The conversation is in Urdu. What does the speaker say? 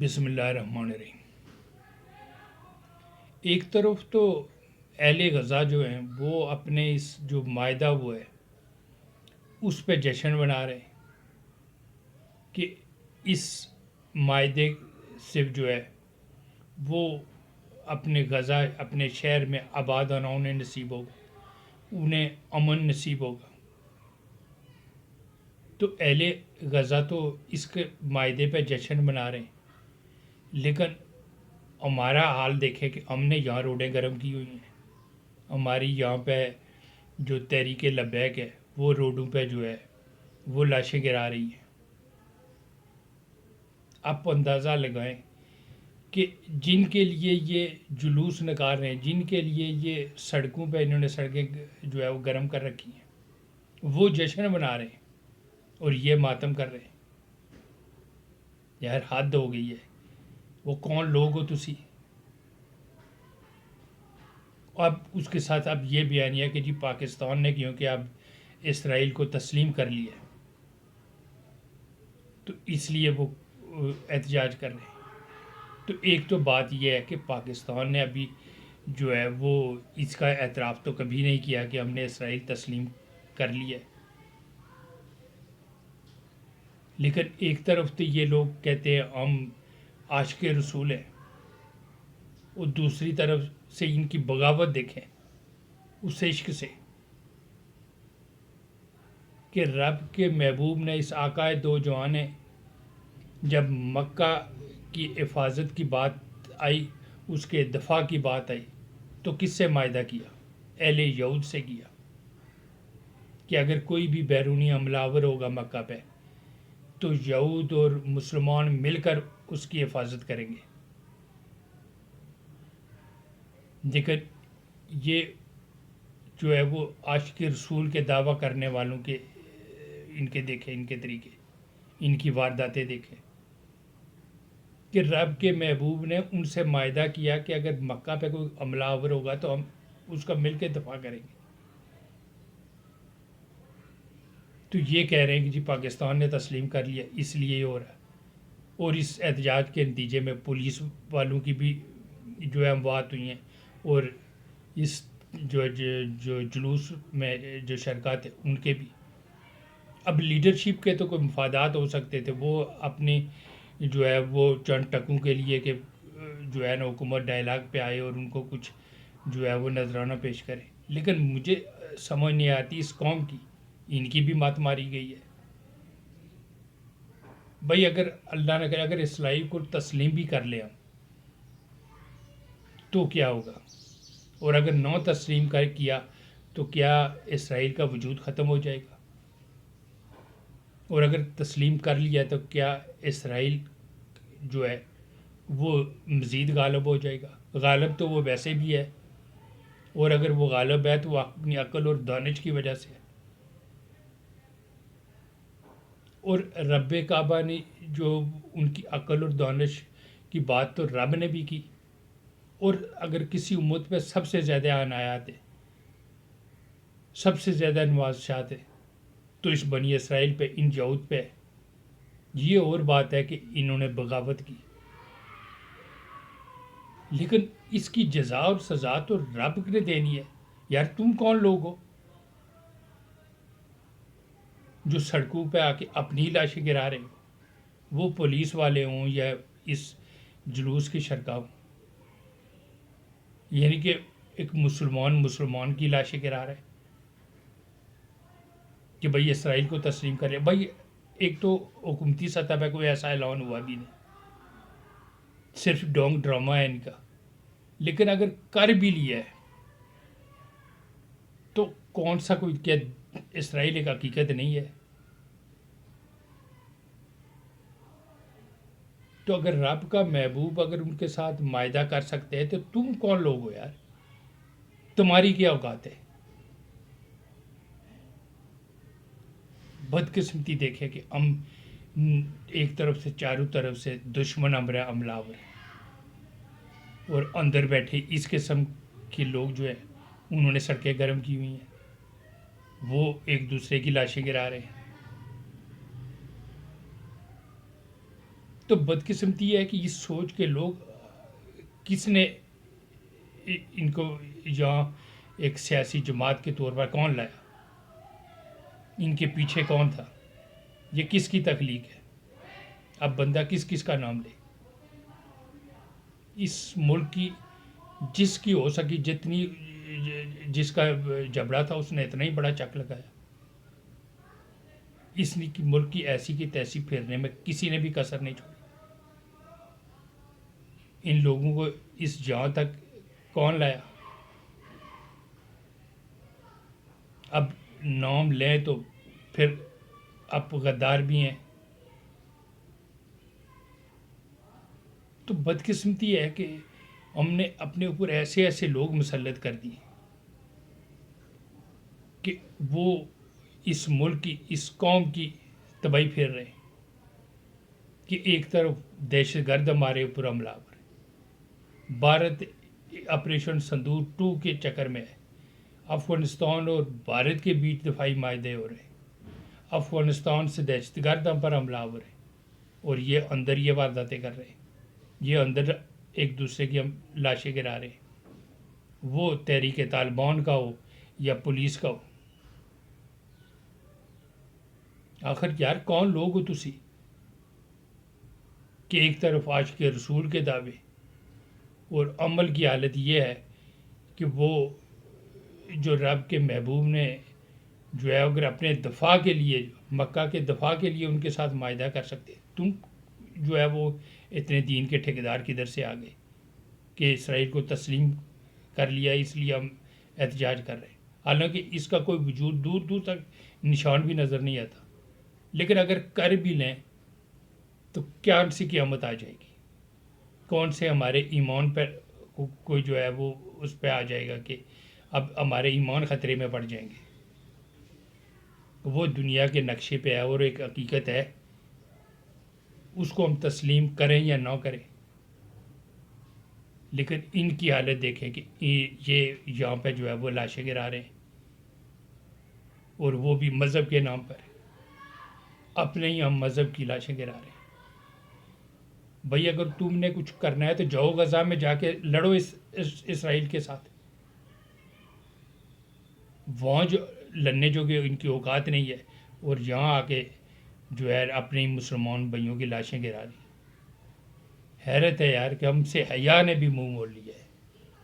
بسم اللہ الرحمن الرحیم۔ ایک طرف تو اہل غزہ جو ہیں وہ اپنے اس جو معاہدہ ہوا ہے اس پہ جشن منا رہے ہیں کہ اس معاہدے سے جو ہے وہ اپنے غزہ اپنے شہر میں آباد ہونا انہیں نصیب ہوگا، انہیں امن نصیب ہوگا۔ تو اہل غزہ تو اس کے معاہدے پہ جشن منا رہے ہیں، لیکن ہمارا حال دیکھے کہ ہم نے یہاں روڈیں گرم کی ہوئی ہیں، ہماری یہاں پہ جو تحریک لبیک ہے وہ روڈوں پہ جو ہے وہ لاشیں گرا رہی ہیں۔ آپ اندازہ لگائیں کہ جن کے لیے یہ جلوس نکال رہے ہیں، جن کے لیے یہ سڑکوں پہ انہوں نے سڑکیں جو ہے وہ گرم کر رکھی ہیں، وہ جشن منا رہے ہیں اور یہ ماتم کر رہے ہیں۔ یار حد ہو گئی ہے۔ وہ کون لوگ ہو تسی؟ اب اس کے ساتھ اب یہ بیانیہ کہ جی پاکستان نے کیونکہ اب اسرائیل کو تسلیم کر لیا تو اس لیے وہ احتجاج کر رہے ہیں۔ تو ایک تو بات یہ ہے کہ پاکستان نے ابھی جو ہے وہ اس کا اعتراف تو کبھی نہیں کیا کہ ہم نے اسرائیل تسلیم کر لیا ہے، لیکن ایک طرف تو یہ لوگ کہتے ہیں ہم عاشق رسول ہیں، اور دوسری طرف سے ان کی بغاوت دیکھیں اس عشق سے کہ رب کے محبوب نے اس آقا دو جہان نے جب مکہ کی حفاظت کی بات آئی، اس کے دفاع کی بات آئی تو کس سے معاہدہ کیا؟ اہل یہود سے کیا کہ اگر کوئی بھی بیرونی حملہ آور ہوگا مکہ پہ تو یہود اور مسلمان مل کر اس کی حفاظت کریں گے۔ لیکن یہ جو ہے وہ عاشق رسول کے دعویٰ کرنے والوں کے ان کے دیکھیں، ان کے طریقے، ان کی وارداتیں دیکھیں کہ رب کے محبوب نے ان سے معاہدہ کیا کہ اگر مکہ پہ کوئی حملہ آور ہوگا تو ہم اس کا مل کے دفاع کریں گے۔ تو یہ کہہ رہے ہیں کہ جی پاکستان نے تسلیم کر لیا اس لیے یہ ہو رہا ہے، اور اس احتجاج کے نتیجے میں پولیس والوں کی بھی جو ہے اموات ہوئی ہیں، اور اس جو جلوس میں جو شرکت ہے ان کے بھی۔ اب لیڈرشپ کے تو کوئی مفادات ہو سکتے تھے، وہ اپنی جو ہے وہ چند ٹکوں کے لیے کہ جو ہے نا حکومت ڈائلاگ پہ آئے اور ان کو کچھ جو ہے وہ نذرانہ پیش کرے، لیکن مجھے سمجھ نہیں آتی اس قوم کی، ان کی بھی مات ماری گئی ہے۔ بھائی اگر اللہ نہ کرے اگر اسرائیل کو تسلیم بھی کر لے ہم تو کیا ہوگا، اور اگر نو تسلیم کیا تو کیا اسرائیل کا وجود ختم ہو جائے گا؟ اور اگر تسلیم کر لیا تو کیا اسرائیل جو ہے وہ مزید غالب ہو جائے گا؟ غالب تو وہ ویسے بھی ہے، اور اگر وہ غالب ہے تو وہ اپنی عقل اور دانش کی وجہ سے ہے۔ اور رب کعبہ نے جو ان کی عقل اور دانش کی بات تو رب نے بھی کی، اور اگر کسی امت پہ سب سے زیادہ عنایات ہے، سب سے زیادہ نوازشات ہے تو اس بنی اسرائیل پہ، ان یہود پہ ہے۔ یہ اور بات ہے کہ انہوں نے بغاوت کی، لیکن اس کی جزا اور سزا تو رب نے دینی ہے۔ یار تم کون لوگ ہو جو سڑکوں پہ آ کے اپنی لاشیں گرا رہے ہو؟ وہ پولیس والے ہوں یا اس جلوس کے شرکا ہوں، یعنی کہ ایک مسلمان کی لاشیں گرا رہے کہ بھئی اسرائیل کو تسلیم کرے۔ بھئی ایک تو حکومتی سطح پہ کوئی ایسا اعلان ہوا بھی نہیں، صرف ڈونگ ڈرامہ ہے ان کا، لیکن اگر کر بھی لیا ہے تو کون سا کوئی کیا اسرائیل ایک حقیقت نہیں ہے؟ تو اگر رب کا محبوب اگر ان کے ساتھ معاہدہ کر سکتے ہیں تو تم کون لوگ ہو یار؟ تمہاری کیا اوقات ہے؟ بدقسمتی دیکھے کہ ہم ایک طرف سے چاروں طرف سے دشمن حملہ آور ہیں، اور اندر بیٹھے اس قسم کے لوگ جو ہیں انہوں نے سڑکیں گرم کی ہوئی ہیں، وہ ایک دوسرے کی لاشیں گرا رہے ہیں۔ تو بدقسمتی یہ ہے کہ یہ سوچ کے لوگ کس نے ان کو یہاں ایک سیاسی جماعت کے طور پر کون لایا، ان کے پیچھے کون تھا، یہ کس کی تخلیق ہے؟ اب بندہ کس کس کا نام لے؟ اس ملک کی جس کی ہو سکی جتنی، جس کا جبڑا تھا اس نے اتنا ہی بڑا چک لگایا. اس نے ملک کی ایسی کی تیسی پھیرنے میں کسی نے بھی کسر نہیں چھوڑی. ان لوگوں کو اس جہاں تک کون لایا؟ اب نام لیں تو پھر اب غدار بھی ہیں. تو بدقسمتی ہے کہ ہم نے اپنے اوپر ایسے ایسے لوگ مسلط کر دیے کہ وہ اس ملک کی، اس قوم کی تباہی پھیر رہے ہیں. کہ ایک طرف دہشت گرد ہمارے اوپر حملہ آور ہے، بھارت آپریشن سندور 2 کے چکر میں ہے، افغانستان اور بھارت کے بیچ دفاعی معاہدے ہو رہے ہیں، افغانستان سے دہشت گرد ہم پر حملہ آور ہے، اور یہ اندر یہ وارداتیں کر رہے ہیں، یہ اندر ایک دوسرے کی ہم لاشیں گرا رہے ہیں، وہ تحریک طالبان کا ہو یا پولیس کا ہو. آخر یار کون لوگ ہو تسی کہ ایک طرف عاشق رسول کے دعوے اور عمل کی حالت یہ ہے کہ وہ جو رب کے محبوب نے جو ہے اگر اپنے دفاع کے لیے، مکہ کے دفاع کے لیے ان کے ساتھ معاہدہ کر سکتے، تم جو ہے وہ اتنے دین کے ٹھیکیدار کدھر سے آ گئے کہ اسرائیل کو تسلیم کر لیا، اس لیے ہم احتجاج کر رہے ہیں. حالانکہ اس کا کوئی وجود دور دور تک نشان بھی نظر نہیں آتا. لیکن اگر کر بھی لیں تو کیا ان سے قیامت آ جائے گی؟ کون سے ہمارے ایمان پر کوئی جو ہے وہ اس پہ آ جائے گا کہ اب ہمارے ایمان خطرے میں پڑ جائیں گے؟ وہ دنیا کے نقشے پہ ہے اور ایک حقیقت ہے، اس کو ہم تسلیم کریں یا نہ کریں. لیکن ان کی حالت دیکھیں کہ یہ یہاں پہ جو ہے وہ لاشیں گرا رہے ہیں، اور وہ بھی مذہب کے نام پر. اپنے ہی ہم مذہب کی لاشیں گرا رہے ہیں. بھائی اگر تم نے کچھ کرنا ہے تو جاؤ غزہ میں جا کے لڑو اسرائیل کے ساتھ. وہاں جو لڑنے جو کہ ان کی اوقات نہیں ہے، اور یہاں آ کے جو ہے اپنے ہی مسلمان بھائیوں کی لاشیں گرا رہی. حیرت ہے یار کہ ہم سے حیا نے بھی منہ موڑ لیا ہے.